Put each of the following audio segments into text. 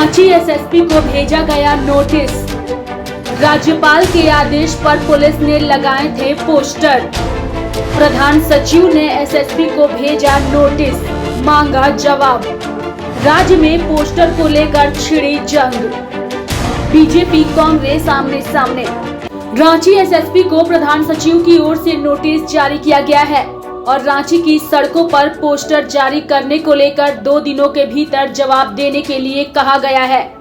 Ranchi SSP को भेजा गया नोटिस। राज्यपाल के आदेश पर पुलिस ने लगाए थे पोस्टर। प्रधान सचिव ने एसएसपी को भेजा नोटिस, मांगा जवाब। राज्य में पोस्टर को लेकर छिड़ी जंग। बीजेपी कांग्रेस आमने सामने। रांची एसएसपी को प्रधान सचिव की ओर से नोटिस जारी किया गया है और रांची की सड़कों पर पोस्टर जारी करने को लेकर 2 दिनों के भीतर जवाब देने के लिए कहा गया है।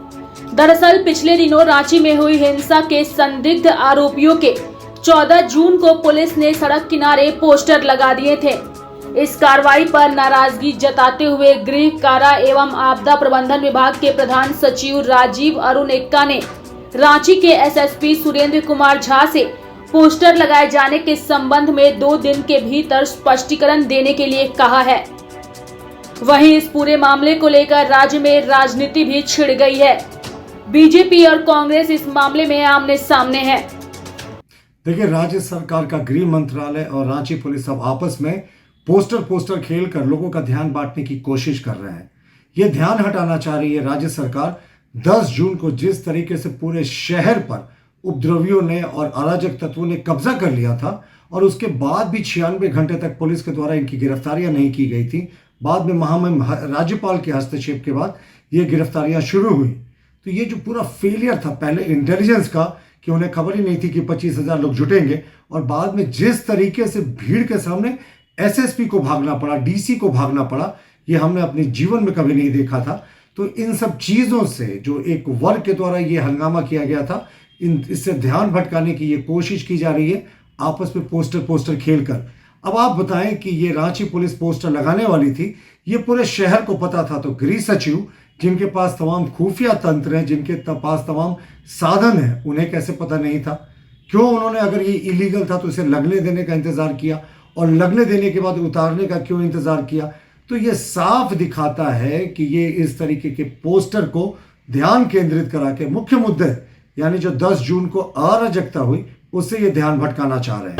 दरअसल पिछले दिनों रांची में हुई हिंसा के संदिग्ध आरोपियों के 14 जून को पुलिस ने सड़क किनारे पोस्टर लगा दिए थे। इस कार्रवाई पर नाराजगी जताते हुए गृह, कारा एवं आपदा प्रबंधन विभाग के प्रधान सचिव राजीव अरुण एक्का ने रांची के एसएसपी सुरेंद्र कुमार झा से पोस्टर लगाए जाने के संबंध में 2 दिन के भीतर स्पष्टीकरण देने के लिए कहा है। वहीं इस पूरे मामले को लेकर राज्य में राजनीति भी छिड़ गई है। बीजेपी और कांग्रेस इस मामले में आमने सामने है। देखिए, राज्य सरकार का गृह मंत्रालय और रांची पुलिस अब आपस में पोस्टर खेलकर लोगों का ध्यान बांटने की कोशिश कर रहे हैं। ये ध्यान हटाना चाह रही है राज्य सरकार। 10 जून को जिस तरीके से पूरे शहर पर उपद्रवियों ने और अराजक तत्वों ने कब्जा कर लिया था और उसके बाद भी 96 घंटे तक पुलिस के द्वारा इनकी गिरफ्तारियां नहीं की गई थी। बाद में महामहिम राज्यपाल के हस्तक्षेप के बाद ये गिरफ्तारियां शुरू हुई। तो ये जो पूरा फेलियर था पहले इंटेलिजेंस का, कि उन्हें खबर ही नहीं थी कि 25,000 लोग जुटेंगे, और बाद में जिस तरीके से भीड़ के सामने एसएसपी को भागना पड़ा, डीसी को भागना पड़ा, ये हमने अपने जीवन में कभी नहीं देखा था। तो इन सब चीज़ों से जो एक वर्ग के द्वारा ये हंगामा किया गया था, इससे ध्यान भटकाने की ये कोशिश की जा रही है आपस में पोस्टर खेलकर। अब आप बताएं कि ये रांची पुलिस पोस्टर लगाने वाली थी, ये पूरे शहर को पता था, तो गृह सचिव जिनके पास तमाम खुफिया तंत्र हैं, जिनके पास तमाम साधन हैं, उन्हें कैसे पता नहीं था? क्यों उन्होंने, अगर ये इलीगल था तो इसे लगने देने का इंतजार किया, और लगने देने के बाद उतारने का क्यों इंतजार किया? तो ये साफ दिखाता है कि ये इस तरीके के पोस्टर को ध्यान केंद्रित करा के मुख्य मुद्दे, यानी जो 10 जून को अराजकता हुई, उससे ये ध्यान भटकाना चाह रहे हैं।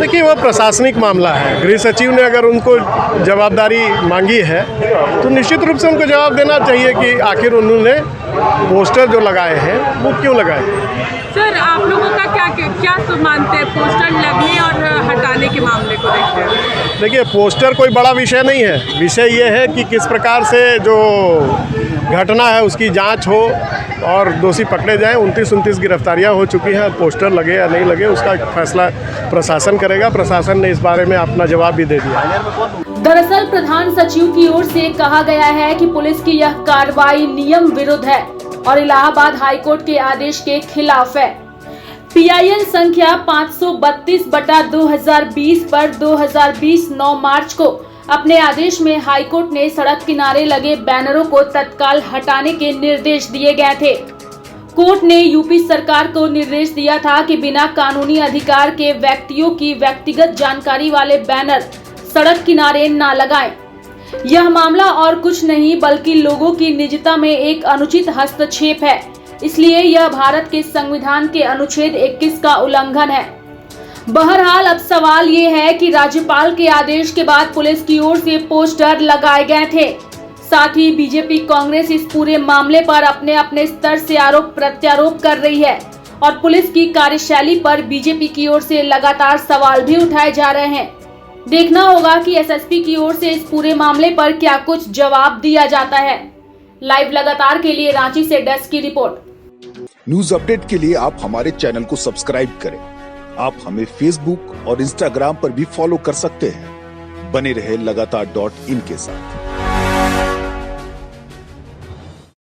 देखिए, वो प्रशासनिक मामला है। गृह सचिव ने अगर उनको जवाबदारी मांगी है तो निश्चित रूप से उनको जवाब देना चाहिए कि आखिर उन्होंने पोस्टर जो लगाए हैं वो क्यों लगाए। सर, आप लोगों का क्या मानते हैं पोस्टर लगने और हटाने के मामले को देखते हैं? देखिए, पोस्टर कोई बड़ा विषय नहीं है। विषय ये है कि किस प्रकार से जो घटना है उसकी जांच हो और दोषी पकड़े जाएं। 29 गिरफ्तारियां हो चुकी हैं। पोस्टर लगे या नहीं लगे उसका फैसला प्रशासन करेगा। प्रशासन ने इस बारे में अपना जवाब भी दे दिया। दरअसल प्रधान सचिव की ओर से कहा गया है कि पुलिस की यह कार्रवाई नियम विरुद्ध है और इलाहाबाद हाईकोर्ट के आदेश के खिलाफ है। PIL संख्या 532/2020 पर 2020 9 मार्च को अपने आदेश में हाईकोर्ट ने सड़क किनारे लगे बैनरों को तत्काल हटाने के निर्देश दिए गए थे। कोर्ट ने यूपी सरकार को निर्देश दिया था कि बिना कानूनी अधिकार के व्यक्तियों की व्यक्तिगत जानकारी वाले बैनर सड़क किनारे न लगाएं। यह मामला और कुछ नहीं बल्कि लोगों की निजता में एक अनुचित हस्तक्षेप है। इसलिए यह भारत के संविधान के अनुच्छेद 21 का उल्लंघन है। बहरहाल अब सवाल ये है कि राज्यपाल के आदेश के बाद पुलिस की ओर से पोस्टर लगाए गए थे। साथ ही बीजेपी कांग्रेस इस पूरे मामले पर अपने अपने स्तर से आरोप प्रत्यारोप कर रही है और पुलिस की कार्यशैली पर बीजेपी की ओर से लगातार सवाल भी उठाए जा रहे हैं। देखना होगा कि एसएसपी की ओर से इस पूरे मामले पर क्या कुछ जवाब दिया जाता है। लाइव लगातार के लिए रांची से डेस्क की रिपोर्ट। न्यूज अपडेट के लिए आप हमारे चैनल को सब्सक्राइब करें। आप हमें फेसबुक और इंस्टाग्राम पर भी फॉलो कर सकते हैं। बने रहे लगातार.in के साथ।